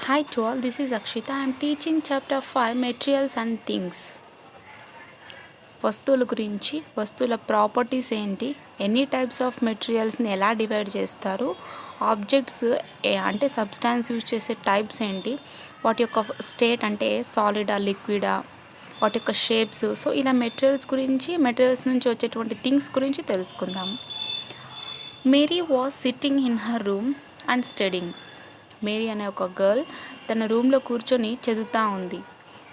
Hi to all, this is Akshita. I am teaching chapter 5 Materials and Things. వస్తువుల గురించి, వస్తువుల properties ఏంటి, ఎన్ని టైప్స్ ఆఫ్ మెటీరియల్స్ని ఎలా డివైడ్ చేస్తారు, ఆబ్జెక్ట్స్ అంటే సబ్స్టాన్స్ యూజ్ చేసే టైప్స్ ఏంటి, వాటి యొక్క స్టేట్ అంటే సాలిడా లిక్విడా, వాటి యొక్క షేప్స్. సో ఇలా మెటీరియల్స్ గురించి, మెటీరియల్స్ నుంచి వచ్చేటువంటి థింగ్స్ గురించి తెలుసుకుందాం. Mary was sitting in her room and studying. Mary అనే ఒక గర్ల్ తన రూమ్లో కూర్చొని చదువుతూ ఉంది.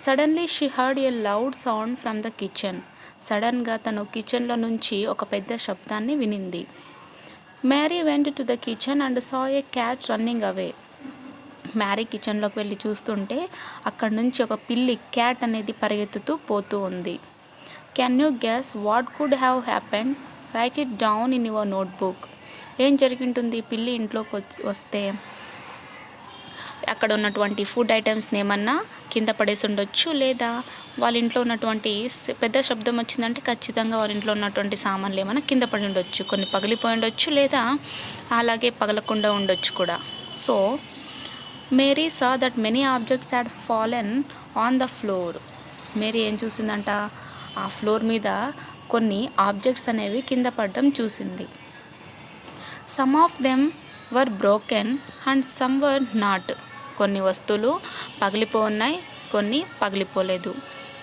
Suddenly she heard a loud sound from the kitchen. సడన్గా తను కిచెన్లో నుంచి ఒక పెద్ద శబ్దాన్ని వినింది. Mary went to the kitchen and saw a cat running away. Mary కిచెన్లోకి వెళ్ళి చూస్తుంటే అక్కడ నుంచి ఒక పిల్లి, క్యాట్ అనేది పరిగెత్తుతూ పోతూ ఉంది. Can you guess what could have happened? Right it down in your notebook. ఏం జరిగింటుంది పిల్లి ఇంట్లోకి వస్తే? అక్కడ ఉన్నటువంటి ఫుడ్ ఐటమ్స్ని ఏమన్నా కింద పడేసి ఉండొచ్చు, లేదా వాళ్ళ ఇంట్లో ఉన్నటువంటి పెద్ద శబ్దం వచ్చిందంటే ఖచ్చితంగా వాళ్ళ ఇంట్లో ఉన్నటువంటి సామాన్లు ఏమైనా కింద పడి ఉండొచ్చు, కొన్ని పగిలిపోయి ఉండొచ్చు, లేదా అలాగే పగలకుండా ఉండొచ్చు కూడా. So Mary saw that many objects had fallen on the floor. Mary ఏం చూసిందంట? ఆ ఫ్లోర్ మీద కొన్ని ఆబ్జెక్ట్స్ అనేవి కింద పడడం చూసింది. Some of them were broken and some were not. కొన్ని వస్తువులు పగిలిపోన్నాయి, కొన్ని పగిలిపోలేదు.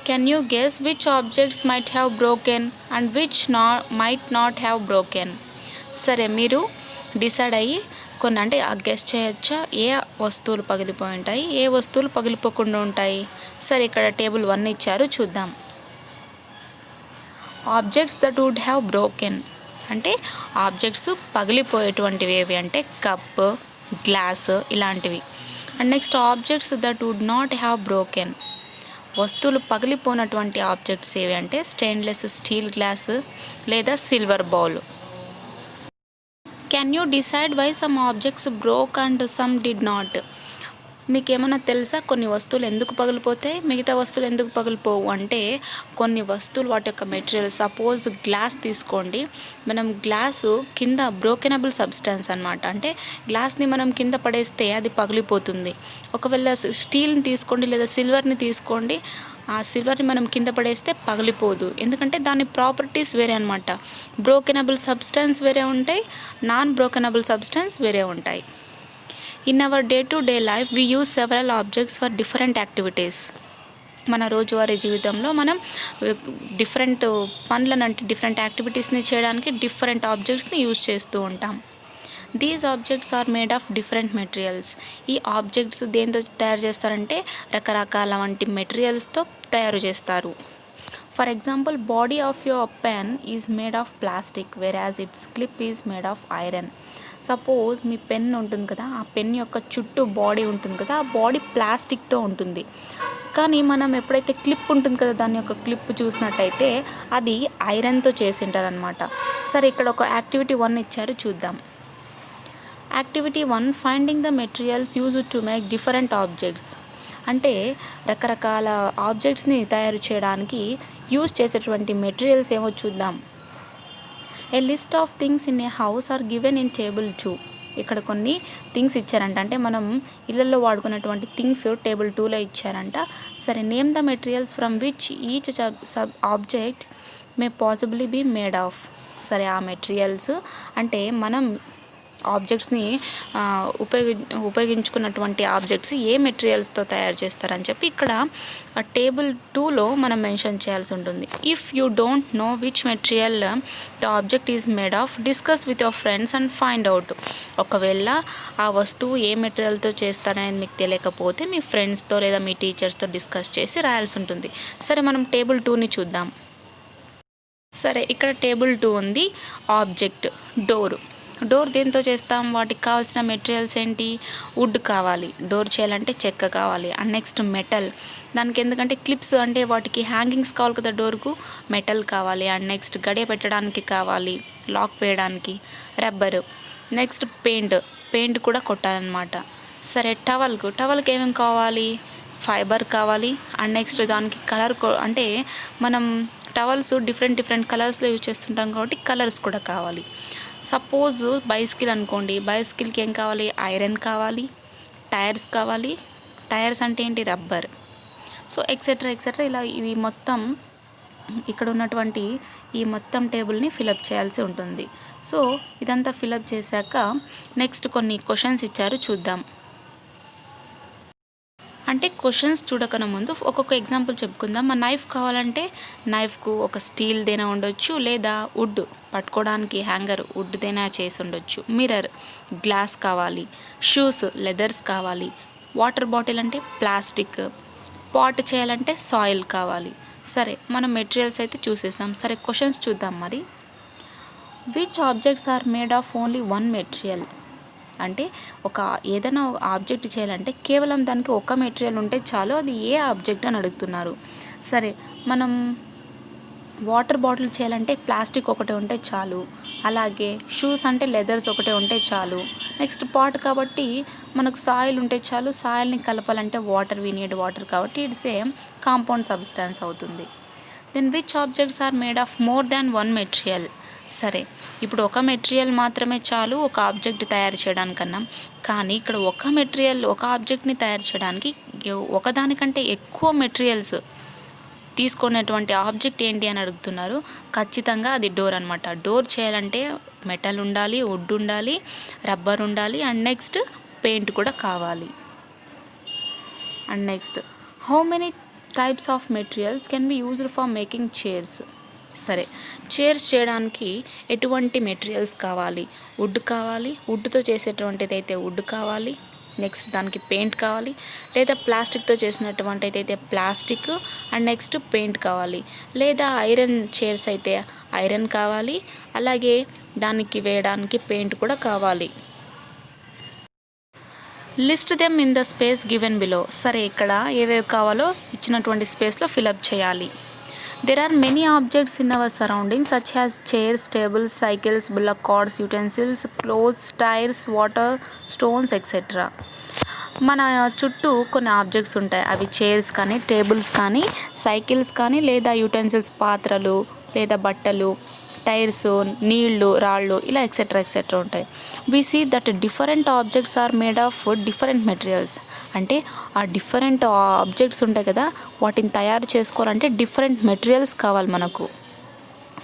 Can you guess which objects might have broken and which might not have broken? సరే, మీరు డిసైడ్ అయ్యి కొన్ని అంటే గెస్ చేయొచ్చా ఏ వస్తువులు పగిలిపోయి ఉంటాయి, ఏ వస్తువులు పగిలిపోకుండా ఉంటాయి? సరే, ఇక్కడ టేబుల్ 1 ఇచ్చారు, చూద్దాం. Objects that would have broken అంటే ఆబ్జెక్ట్స్ పగిలిపోయేటువంటివి ఏవి అంటే కప్, గ్లాస్ ఇలాంటివి. And next objects that would not have broken, వస్తువులు పగిలిపోయినటువంటి ఆబ్జెక్ట్స్ ఏవి అంటే స్టెయిన్లెస్ స్టీల్ గ్లాస్ లేదా silver bowl. Can you decide why some objects broke and some did not? మీకు ఏమైనా తెలుసా కొన్ని వస్తువులు ఎందుకు పగిలిపోతాయి, మిగతా వస్తువులు ఎందుకు పగిలిపోవు అంటే కొన్ని వస్తువులు వాటి యొక్క మెటీరియల్, సపోజ్ గ్లాస్ తీసుకోండి. మనం గ్లాసు కింద బ్రోకెనబుల్ సబ్స్టాన్స్ అనమాట, అంటే గ్లాస్ని మనం కింద పడేస్తే అది పగిలిపోతుంది. ఒకవేళ స్టీల్ని తీసుకోండి లేదా సిల్వర్ని తీసుకోండి, ఆ సిల్వర్ని మనం కింద పడేస్తే పగిలిపోదు, ఎందుకంటే దాని ప్రాపర్టీస్ వేరే అనమాట. బ్రోకెనబుల్ సబ్స్టాన్స్ వేరే ఉంటాయి, నాన్ బ్రోకెనబుల్ సబ్స్టాన్స్ వేరే ఉంటాయి. In our day to day life we use several objects for different activities. మన రోజువారీ జీవితంలో మనం డిఫరెంట్ పనులను అంటే డిఫరెంట్ యాక్టివిటీస్ని చేయడానికి డిఫరెంట్ ఆబ్జెక్ట్స్ని యూజ్ చేస్తూ ఉంటాం. These objects are made of different materials. ఈ ఆబ్జెక్ట్స్ దేంతో తయారు చేస్తారంటే రకరకాల వంటి మెటీరియల్స్తో తయారు చేస్తారు. For example, body of your pen is made of plastic whereas its clip is made of iron. Suppose మీ పెన్ ఉంటుంది కదా, ఆ పెన్ యొక్క చుట్టూ బాడీ ఉంటుంది కదా, ఆ బాడీ ప్లాస్టిక్తో ఉంటుంది. కానీ మనం ఎప్పుడైతే క్లిప్ ఉంటుంది కదా, దాని యొక్క క్లిప్ చూసినట్టయితే అది ఐరన్తో చేసి ఉంటారనమాట. సరే, ఇక్కడ ఒక యాక్టివిటీ 1 ఇచ్చారు, చూద్దాం. Activity 1, finding the materials used to make different objects. అంటే రకరకాల ఆబ్జెక్ట్స్ని తయారు చేయడానికి యూజ్ చేసేటువంటి మెటీరియల్స్ ఏమో చూద్దాం. A list of things in a house are given in table 2. ఇక్కడ కొన్ని థింగ్స్ ఇచ్చారంట, అంటే మనం ఇళ్ళల్లో వాడుకున్నటువంటి థింగ్స్ టేబుల్ 2లో ఇచ్చారంట. సరే, name the materials from which each sub object may possibly be made of. సరే, ఆ మెటీరియల్స్ అంటే మనం ఆబ్జెక్ట్స్ని ఉపయోగించుకున్నటువంటి ఆబ్జెక్ట్స్ ఏ మెటీరియల్స్తో తయారు చేస్తారని చెప్పి ఇక్కడ టేబుల్ 2లో మనం మెన్షన్ చేయాల్సి ఉంటుంది. If you don't know which material the object is made of, discuss with your friends and find out. ఒకవేళ ఆ వస్తువు ఏ మెటీరియల్తో చేస్తారనేది మీకు తెలియకపోతే మీ ఫ్రెండ్స్తో లేదా మీ టీచర్స్తో డిస్కస్ చేసి రాయాల్సి ఉంటుంది. సరే, మనం టేబుల్ 2ని చూద్దాం. సరే, ఇక్కడ టేబుల్ 2 ఉంది. ఆబ్జెక్ట్ డోర్ దేంతో చేస్తాం? వాటికి కావాల్సిన మెటీరియల్స్ ఏంటి? వుడ్ కావాలి, డోర్ చేయాలంటే చెక్క కావాలి. అండ్ నెక్స్ట్ మెటల్, దానికి ఎందుకంటే క్లిప్స్ అంటే వాటికి హ్యాంగింగ్స్ కావాలి కదా, డోర్కు మెటల్ కావాలి. అండ్ నెక్స్ట్ గడియ పెట్టడానికి కావాలి, లాక్ వేయడానికి రబ్బరు. నెక్స్ట్ పెయింట్ కూడా కొట్టాలన్నమాట. సరే, టవల్కి ఏమేమి కావాలి? ఫైబర్ కావాలి. అండ్ నెక్స్ట్ దానికి కలర్ అంటే మనం టవల్స్ డిఫరెంట్ కలర్స్లో యూజ్ చేస్తుంటాం కాబట్టి కలర్స్ కూడా కావాలి. సపోజ్ బైసికిల్ అనుకోండి, బైసికిల్కి ఏం కావాలి? ఐరన్ కావాలి, టైర్స్ కావాలి, టైర్స్ అంటే ఏంటి, రబ్బర్. సో ఎక్సెట్రా ఇలా ఇవి మొత్తం ఇక్కడ ఉన్నటువంటి ఈ మొత్తం టేబుల్ని ఫిలప్ చేయాల్సి ఉంటుంది. సో ఇదంతా ఫిలప్ చేశాక నెక్స్ట్ కొన్ని క్వశ్చన్స్ ఇచ్చారు, చూద్దాం. అంటే క్వశ్చన్స్ చూడకన ముందు ఒక్కొక్క ఎగ్జాంపుల్ చెప్పుకుందాం. మా నైఫ్ కావాలంటే నైఫ్కు ఒక స్టీల్దైనా ఉండొచ్చు, లేదా వుడ్ పట్టుకోవడానికి హ్యాంగర్ వుడ్దైనా చేసి ఉండొచ్చు. మిర్రర్ గ్లాస్ కావాలి, షూస్ లెదర్స్ కావాలి, వాటర్ బాటిల్ అంటే ప్లాస్టిక్, పాట్ చేయాలంటే సాయిల్ కావాలి. సరే, మనం మెటీరియల్స్ అయితే చూసేసాం. సరే, క్వశ్చన్స్ చూద్దాం మరి. Which objects are made of only one material? అంటే ఏదైనా ఆబ్జెక్ట్ చేయాలంటే కేవలం దానికి ఒక మెటీరియల్ ఉంటే చాలు, అది ఏ ఆబ్జెక్ట్ అని అడుగుతున్నారు. సరే, మనం వాటర్ బాటిల్ చేయాలంటే ప్లాస్టిక్ ఒకటే ఉంటే చాలు. అలాగే షూస్ అంటే లెదర్స్ ఒకటే ఉంటే చాలు. నెక్స్ట్ పాట్ కాబట్టి మనకు సాయిల్ ఉంటే చాలు. సాయిల్ని కలపాలంటే వాటర్, వీ నీడ్ వాటర్ కాబట్టి ఇట్స్ ఏ కాంపౌండ్ సబ్స్టాన్స్ అవుతుంది. Then which objects are made of more than one material? సరే, ఇప్పుడు ఒక మెటీరియల్ మాత్రమే చాలు ఒక ఆబ్జెక్ట్ తయారు చేయడానికన్నా, కానీ ఇక్కడ ఒక మెటీరియల్ ఒక ఆబ్జెక్ట్ని తయారు చేయడానికి ఒకదానికంటే ఎక్కువ మెటీరియల్స్ తీసుకునేటువంటి ఆబ్జెక్ట్ ఏంటి అని అడుగుతున్నారు. ఖచ్చితంగా అది డోర్ అనమాట. డోర్ చేయాలంటే మెటల్ ఉండాలి, వుడ్ ఉండాలి, రబ్బర్ ఉండాలి, అండ్ నెక్స్ట్ పెయింట్ కూడా కావాలి. And next, how many types of materials can be used for making chairs? సరే, చైర్స్ చేయడానికి ఎటువంటి మెటీరియల్స్ కావాలి? వుడ్ కావాలి, వుడ్తో చేసేటువంటిది అయితే వుడ్ కావాలి. నెక్స్ట్ దానికి పెయింట్ కావాలి, లేదా ప్లాస్టిక్తో చేసినటువంటి అయితే ప్లాస్టిక్, అండ్ నెక్స్ట్ పెయింట్ కావాలి. లేదా ఐరన్ చైర్స్ అయితే ఐరన్ కావాలి, అలాగే దానికి వేయడానికి పెయింట్ కూడా కావాలి. List them in the space given below. సరే, ఇక్కడ ఏవేవి కావాలో ఇచ్చినటువంటి స్పేస్లో ఫిలప్ చేయాలి. There are many objects in our surroundings such as chairs, tables, cycles, bullock carts, utensils, clothes, tires, water, stones, etc. మన చుట్టూ కొన్ని ఆబ్జెక్ట్స్ ఉంటాయి. అవి చైర్స్ కానీ, టేబుల్స్ కానీ, సైకిల్స్ కానీ, లేదా యూటెన్సిల్స్ పాత్రలు, లేదా బట్టలు, టైర్స్, నీళ్లు, రాళ్ళు, ఇలా ఎక్సెట్రా ఉంటాయి. We see that different objects are made of different materials. అంటే ఆ డిఫరెంట్ ఆబ్జెక్ట్స్ ఉంటాయి కదా, వాటిని తయారు చేసుకోవాలంటే డిఫరెంట్ మెటీరియల్స్ కావాలి మనకు.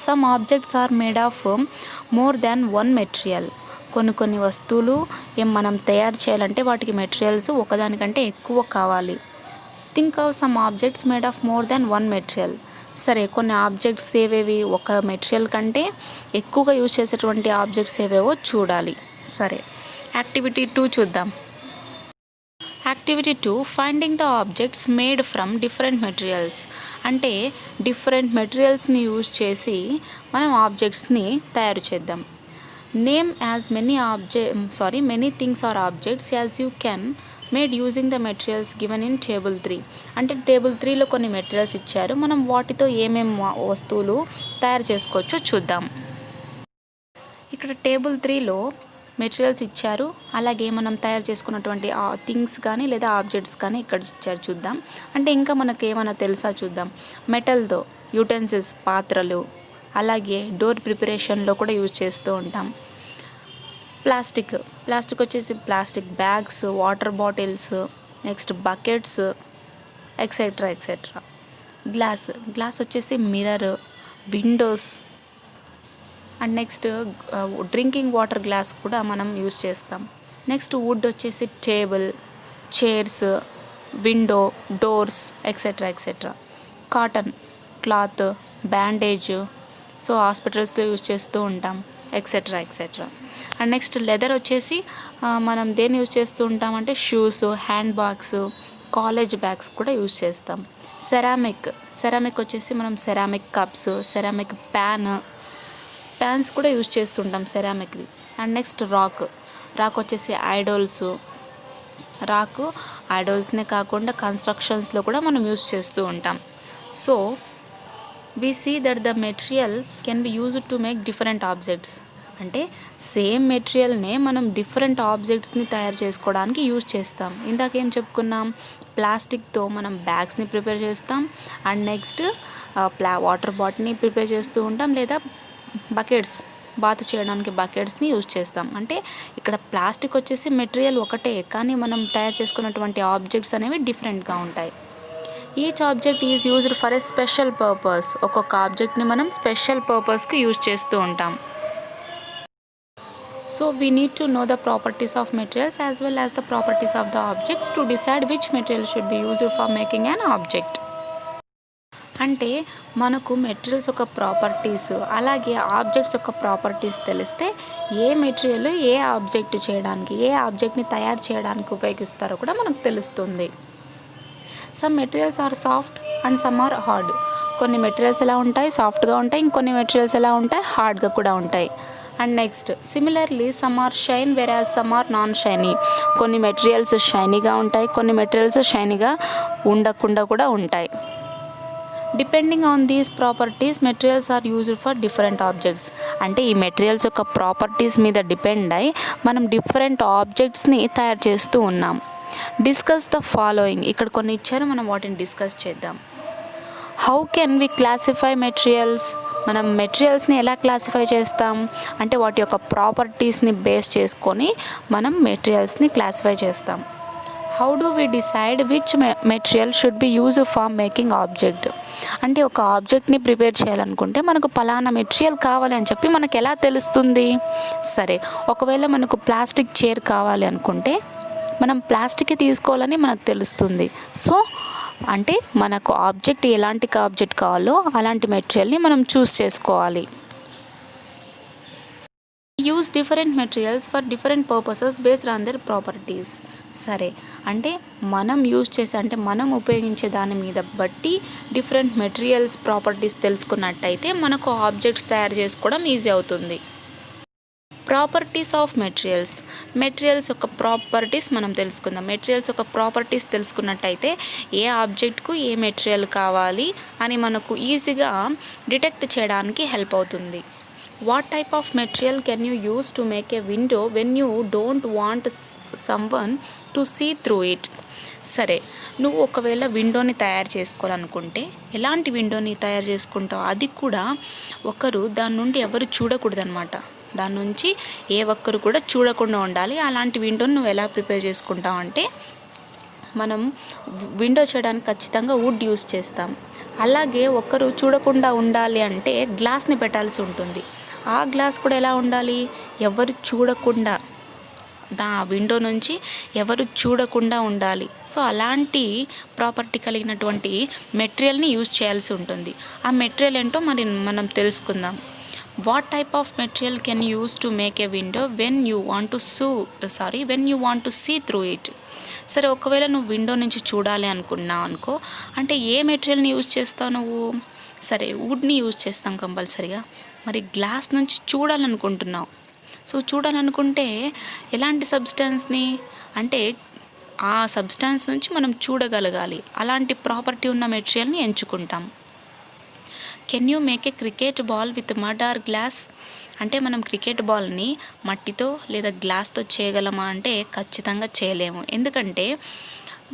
Some objects are made of more than one material. కొన్ని వస్తువులు మనం తయారు చేయాలంటే వాటికి మెటీరియల్స్ ఒకదానికంటే ఎక్కువ కావాలి. Think of some objects made of more than one material. సరే, కొన్ని ఆబ్జెక్ట్స్ ఏవేవి ఒక మెటీరియల్ కంటే ఎక్కువగా యూజ్ చేసేటువంటి ఆబ్జెక్ట్స్ ఏవేవో చూడాలి. సరే, యాక్టివిటీ 2 చూద్దాం. Activity 2, finding the objects made from different materials. అంటే డిఫరెంట్ మెటీరియల్స్ని యూజ్ చేసి మనం ఆబ్జెక్ట్స్ని తయారు చేద్దాం. Name as many things or objects as you can made using the materials given in table 3. అంటే టేబుల్ 3లో కొన్ని మెటీరియల్స్ ఇచ్చారు, మనం వాటితో ఏమేమి వస్తువులు తయారు చేసుకోవచ్చో చూద్దాం. ఇక్కడ టేబుల్ 3లో మెటీరియల్స్ ఇచ్చారు, అలాగే మనం తయారు చేసుకున్నటువంటి థింగ్స్ కానీ లేదా ఆబ్జెక్ట్స్ కానీ ఇక్కడ ఇచ్చారు, చూద్దాం. అంటే ఇంకా మనకు ఏమైనా తెలుసా చూద్దాం. మెటల్తో యూటెన్సిల్స్ పాత్రలు, అలాగే డోర్ ప్రిపరేషన్లో కూడా యూజ్ చేస్తూ ఉంటాం. ప్లాస్టిక్ వచ్చేసి plastic bags, water bottles, next buckets, etcetera. Glass వచ్చేసి mirror, windows, and next drinking water glass కూడా మనం యూజ్ చేస్తాం. నెక్స్ట్ వుడ్ వచ్చేసి table, chairs, window, doors, etcetera. Cotton cloth, bandage, so హాస్పిటల్స్లో యూజ్ చేస్తూ ఉంటాం, ఎక్సెట్రా. అండ్ నెక్స్ట్ లెదర్ వచ్చేసి మనం దేన్ని యూజ్ చేస్తూ ఉంటామంటే shoes, hand bags, college bags కూడా యూజ్ చేస్తాం. సెరామిక్ వచ్చేసి మనం సెరామిక్ కప్స్, సెరామిక్ ప్యాన్స్ కూడా యూజ్ చేస్తుంటాం సెరామిక్వి. అండ్ నెక్స్ట్ రాక్ వచ్చేసి ఐడోల్స్నే కాకుండా కన్స్ట్రక్షన్స్లో కూడా మనం యూజ్ చేస్తూ ఉంటాం. So we see that the material can be used to make different objects. అంటే సేమ్ మెటీరియల్నే మనం డిఫరెంట్ ఆబ్జెక్ట్స్ని తయారు చేసుకోవడానికి యూజ్ చేస్తాం. ఇందాకేం చెప్పుకున్నాం, ప్లాస్టిక్తో మనం బ్యాగ్స్ని ప్రిపేర్ చేస్తాం, అండ్ నెక్స్ట్ వాటర్ బాటిల్ని ప్రిపేర్ చేస్తూ ఉంటాం, లేదా బకెట్స్ బాత్ చేయడానికి బకెట్స్ని యూజ్ చేస్తాం. అంటే ఇక్కడ ప్లాస్టిక్ వచ్చేసి మెటీరియల్ ఒకటే, కానీ మనం తయారు చేసుకున్నటువంటి ఆబ్జెక్ట్స్ అనేవి డిఫరెంట్గా ఉంటాయి. Each object is used for a special purpose. ఒక్కొక్క ఆబ్జెక్ట్ని మనం స్పెషల్ పర్పస్కి యూజ్ చేస్తూ ఉంటాం. So we need to know the properties of materials as well as the properties of the objects to decide which material should be used for making an object. అంటే మనకు materials యొక్క properties అలాగే objects యొక్క properties తెలిస్తే ఏ material ఏ object చేయడానికి, ఏ ఆబ్జెక్ట్ని తయారు చేయడానికి ఉపయోగిస్తారో కూడా మనకు తెలుస్తుంది. Some materials are soft and some are hard. కొన్ని మెటీరియల్స్ ఎలా ఉంటాయి, సాఫ్ట్గా ఉంటాయి. ఇంకొన్ని మెటీరియల్స్ ఎలా ఉంటాయి, హార్డ్గా కూడా ఉంటాయి. And next similarly some are shine whereas some are non shiny. కొన్ని మెటీరియల్స్ షైనీగా ఉంటాయి, కొన్ని మెటీరియల్స్ షైనీగా ఉండకుండా కూడా ఉంటాయి. Depending on these properties materials are used for different objects. అంటే ఈ మెటీరియల్స్ యొక్క ప్రాపర్టీస్ మీద డిపెండ్ అయి మనం డిఫరెంట్ ఆబ్జెక్ట్స్ని తయారు చేస్తూ ఉన్నాం. Discuss the following. ఇక్కడ కొన్ని ఇచ్చారు, మనం వాటిని డిస్కస్ చేద్దాం. How can we classify materials. మనం మెటీరియల్స్ని ఎలా క్లాసిఫై చేస్తాం అంటే వాటి యొక్క ప్రాపర్టీస్ని బేస్ చేసుకొని మనం మెటీరియల్స్ని క్లాసిఫై చేస్తాం. How do we decide which material should be use for making object. అంటే ఒక ఆబ్జెక్ట్ని ప్రిపేర్ చేయాలనుకుంటే మనకు పలానా మెటీరియల్ కావాలి అని చెప్పి మనకు ఎలా తెలుస్తుంది. సరే, ఒకవేళ మనకు ప్లాస్టిక్ చైర్ కావాలి అనుకుంటే మనం ప్లాస్టిక్ తీసుకోవాలని మనకు తెలుస్తుంది. సో అంటే మనకు ఆబ్జెక్ట్ ఎలాంటి ఆబ్జెక్ట్ కావాలో అలాంటి మెటీరియల్ని మనం చూస్ చేసుకోవాలి. Use different materials for different purposes based on their properties. సరే, అంటే మనం మనం ఉపయోగించే దాని మీద బట్టి డిఫరెంట్ మెటీరియల్స్ ప్రాపర్టీస్ తెలుసుకున్నట్టయితే మనకు ఆబ్జెక్ట్స్ తయారు చేసుకోవడం ఈజీ అవుతుంది. ప్రాపర్టీస్ ఆఫ్ మెటీరియల్స్ యొక్క ప్రాపర్టీస్ మనం తెలుసుకుందాం. మెటీరియల్స్ యొక్క ప్రాపర్టీస్ తెలుసుకున్నట్టయితే ఏ ఆబ్జెక్ట్కు ఏ మెటీరియల్ కావాలి అని మనకు ఈజీగా డిటెక్ట్ చేయడానికి హెల్ప్ అవుతుంది. What type of material can you use to make a window when you don't want someone to see through it. సరే, నువ్వు ఒకవేళ విండోని తయారు చేసుకోవాలనుకుంటే ఎలాంటి విండోని తయారు చేసుకుంటావు, అది కూడా ఒకరు దాని నుండి ఎవరు చూడకూడదు అనమాట. దాని నుంచి ఏ ఒక్కరు కూడా చూడకుండా ఉండాలి. అలాంటి విండోని నువ్వు ఎలా ప్రిపేర్ చేసుకుంటావు అంటే మనం విండో చేయడానికి ఖచ్చితంగా వుడ్ యూస్ చేస్తాం. అలాగే ఒక్కరు చూడకుండా ఉండాలి అంటే గ్లాస్ని పెట్టాల్సి ఉంటుంది. ఆ గ్లాస్ కూడా ఎలా ఉండాలి, ఎవరు చూడకుండా, విండో నుంచి ఎవరు చూడకుండా ఉండాలి. సో అలాంటి ప్రాపర్టీ కలిగినటువంటి మెటీరియల్ని యూజ్ చేయాల్సి ఉంటుంది. ఆ మెటీరియల్ ఏంటో మనం తెలుసుకుందాం. What type of material can use to make a window when you want to see through it. సరే, ఒకవేళ నువ్వు విండో నుంచి చూడాలి అనుకున్నావు అనుకో, అంటే ఏ మెటీరియల్ని యూజ్ చేస్తావు నువ్వు. సరే, వుడ్ని యూజ్ చేస్తాం కంపల్సరీగా. మరి గ్లాస్ నుంచి చూడాలనుకుంటున్నావు. సో చూడాలనుకుంటే ఎలాంటి సబ్స్టెన్స్ని, అంటే ఆ సబ్స్టెన్స్ నుంచి మనం చూడగలగాలి. అలాంటి ప్రాపర్టీ ఉన్న మెటీరియల్ని ఎంచుకుంటాం. Can you make a cricket ball with mud or glass. అంటే మనం క్రికెట్ బాల్ని మట్టితో లేదా గ్లాస్తో చేయగలమా అంటే ఖచ్చితంగా చేయలేము. ఎందుకంటే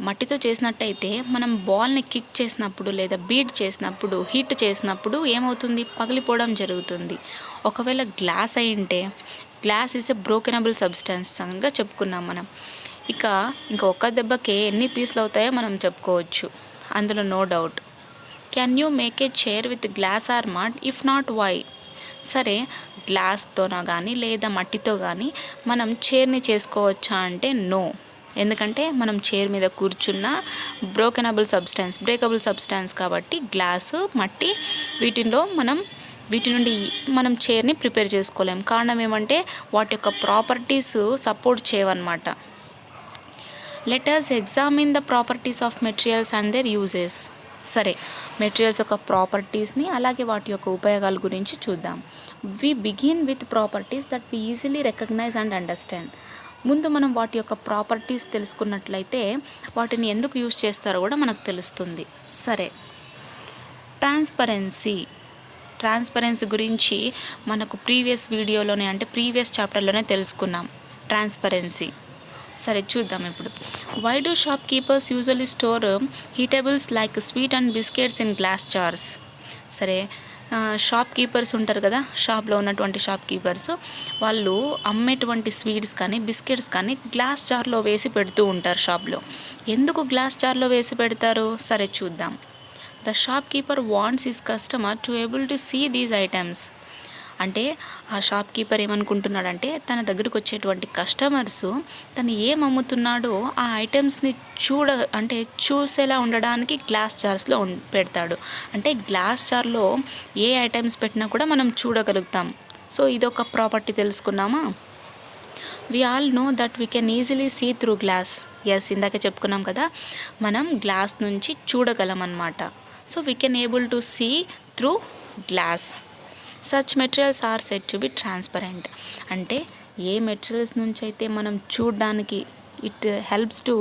మట్టితో చేసినట్టయితే మనం బాల్ని కిక్ చేసినప్పుడు లేదా బీట్ చేసినప్పుడు, హిట్ చేసినప్పుడు ఏమవుతుంది, పగిలిపోవడం జరుగుతుంది. ఒకవేళ గ్లాస్ అయింటే glass is a brokenable substance అనగా చెప్పుకున్నాం మనం. ఇంకా ఒక్క దెబ్బకే ఎన్ని పీసులు అవుతాయో మనం చెప్పుకోవచ్చు, అందులో no doubt. Can you make a chair with glass or mud, if not why. సరే, గ్లాస్తోనో కానీ లేదా మట్టితో కానీ మనం చైర్ని చేసుకోవచ్చా అంటే నో. ఎందుకంటే మనం చైర్ మీద కూర్చున్న బ్రేకబుల్ సబ్స్టెన్స్ కాబట్టి గ్లాసు, మట్టి వీటి నుండి మనం చైర్ని ప్రిపేర్ చేసుకోలేం. కారణం ఏమంటే వాటి యొక్క ప్రాపర్టీస్ సపోర్ట్ చేయవన్నమాట. Let us examine the properties of materials and their uses. సరే, మెటీరియల్స్ యొక్క ప్రాపర్టీస్ని అలాగే వాటి యొక్క ఉపయోగాల గురించి చూద్దాం. We begin with properties that we easily recognize and understand. ముందు మనం వాటి యొక్క ప్రాపర్టీస్ తెలుసుకున్నట్లయితే వాటిని ఎందుకు యూజ్ చేస్తారో కూడా మనకు తెలుస్తుంది. సరే, ట్రాన్స్పరెన్సీ గురించి మనకు ప్రీవియస్ చాప్టర్లోనే తెలుసుకున్నాం. ట్రాన్స్పరెన్సీ. సరే, చూద్దాం ఇప్పుడు. Why do shop keepers usually store eatables like sweet and biscuits in glass jars. సరే, షాప్ కీపర్స్ ఉంటారు కదా, షాప్లో ఉన్నటువంటి షాప్ కీపర్స్ వాళ్ళు అమ్మేటువంటి స్వీట్స్ కానీ బిస్కెట్స్ కానీ గ్లాస్ జార్లో వేసి పెడుతూ ఉంటారు షాప్లో. ఎందుకు గ్లాస్ జార్లో వేసి పెడతారు? సరే చూద్దాం. The shopkeeper wants his customer to able to see these items. అంటే ఆ షాప్ కీపర్ ఏమనుకుంటున్నాడంటే తన దగ్గరకు వచ్చేటువంటి కస్టమర్స్ తను ఏం అమ్ముతున్నాడో ఆ ఐటమ్స్ని చూసేలా ఉండడానికి గ్లాస్ జార్స్లో పెడతాడు. అంటే గ్లాస్ జార్లో ఏ ఐటమ్స్ పెట్టినా కూడా మనం చూడగలుగుతాం. సో ఇదొక ప్రాపర్టీ తెలుసుకున్నామా? We all know that we can easily see through glass. Yes, ఇందాక చెప్పుకున్నాం కదా, మనం గ్లాస్ నుంచి చూడగలం అన్నమాట. So we can able to see through glass. Such materials are set to be transparent. అంటే ఏ మెటీరియల్స్ నుంచి అయితే మనం చూడడానికి it helps to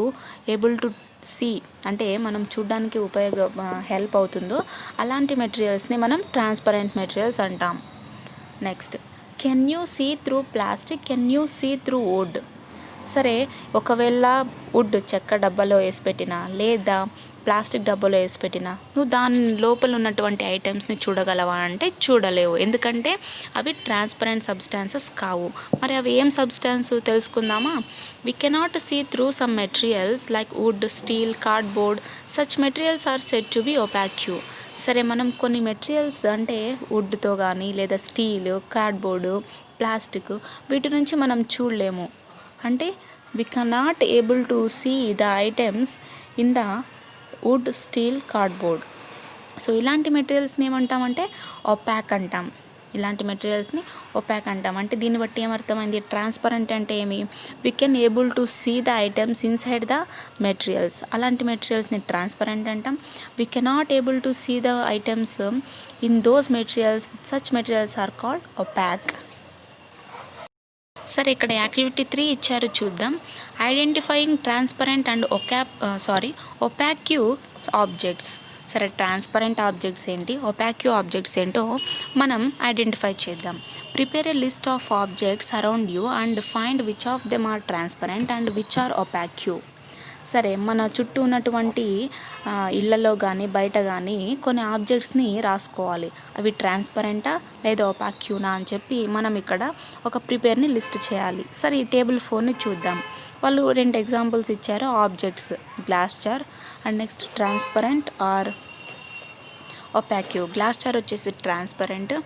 able to see, అంటే మనం చూడడానికి హెల్ప్ అవుతుందో అలాంటి మెటీరియల్స్ని మనం ట్రాన్స్పరెంట్ మెటీరియల్స్ అంటాం. Next, can you see through plastic, can you see through wood. సరే, ఒకవేళ వుడ్ చెక్క డబ్బాలో వేసి పెట్టినా లేదా ప్లాస్టిక్ డబ్బాలో వేసి పెట్టినా నువ్వు దాని లోపల ఉన్నటువంటి ఐటమ్స్ని చూడగలవా అంటే చూడలేవు. ఎందుకంటే అవి ట్రాన్స్పరెంట్ సబ్స్టాన్సెస్ కావు. మరి అవి ఏం సబ్స్టాన్స్ తెలుసుకుందామా? We cannot see through some materials like wood, steel, cardboard. Such materials are said to be opaque. సరే, మనం కొన్ని మెటీరియల్స్ అంటే వుడ్తో కానీ లేదా స్టీల్, కార్డ్బోర్డు, ప్లాస్టిక్ వీటి నుంచి మనం చూడలేము. అంటే we cannot able to see the items in the wood, steel, cardboard. So ఇలాంటి మెటీరియల్స్ని ఏమంటామంటే ఒపాక్ అంటాం. ఇలాంటి మెటీరియల్స్ని ఒపాక్ అంటాం. అంటే దీన్ని బట్టి ఏమర్థమైంది? ట్రాన్స్పరెంట్ అంటే ఏమి? We can able to see the items inside the materials. అలాంటి మెటీరియల్స్ని ట్రాన్స్పరెంట్ అంటాం. We cannot able to see the items in those materials. Such materials are called opaque. సరే, ఇక్కడ యాక్టివిటీ 3 ఇచ్చారు, చూద్దాం. Identifying transparent and opaque objects. సరే, transparent objects ఏంటి, opaque objects ఏంటో మనం ఐడెంటిఫై చేద్దాం. Prepare a list of objects around you and find which of them are transparent and which are ఒపాక్యూ. సరే, మన చుట్టూ ఉన్నటువంటి ఇళ్లలో కానీ బయట కానీ కొన్ని ఆబ్జెక్ట్స్ని రాసుకోవాలి. అవి ట్రాన్స్పరెంటా లేదా ఒపాక్యూనా అని చెప్పి మనం ఇక్కడ ఒక ప్రిపేర్ని లిస్ట్ చేయాలి. సరే, ఈ టేబుల్ 4ని చూద్దాం. వాళ్ళు 2 ఎగ్జాంపుల్స్ ఇచ్చారు. Objects glass jar and next transparent or opaque. Glass jar వచ్చేసి transparent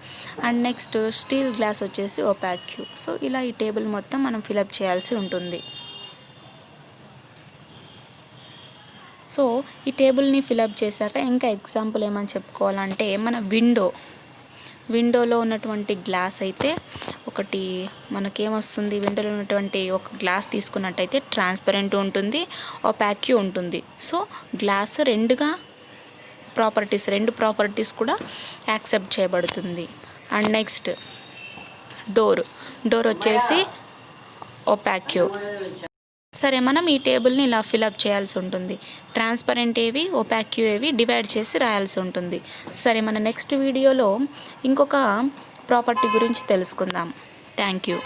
and next steel glass వచ్చేసి ఒపాక్యూ. సో ఇలా ఈ టేబుల్ మొత్తం మనం ఫిలప్ చేయాల్సి ఉంటుంది. సో ఈ టేబుల్ని ఫిలప్ చేశాక ఇంకా ఎగ్జాంపుల్ ఏమని చెప్పుకోవాలంటే మన విండోలో ఉన్నటువంటి గ్లాస్ అయితే ఒకటి మనకేమొస్తుంది, విండోలో ఉన్నటువంటి ఒక గ్లాస్ తీసుకున్నట్టయితే ట్రాన్స్పరెంట్ ఉంటుంది, ఒపాక్యూ ఉంటుంది. సో గ్లాస్ రెండు ప్రాపర్టీస్ కూడా యాక్సెప్ట్ చేయబడుతుంది. అండ్ నెక్స్ట్ డోర్ వచ్చేసి ఒపాక్యూ. సరే, మనం ఈ టేబుల్ని ఇలా ఫిలప్ చేయాల్సి ఉంటుంది. ట్రాన్స్పరెంట్ ఏవి, ఒపాక్యూ ఏవి డివైడ్ చేసి రాయాల్సి ఉంటుంది. సరే, మన నెక్స్ట్ వీడియోలో ఇంకొక ప్రాపర్టీ గురించి తెలుసుకుందాం. Thank you.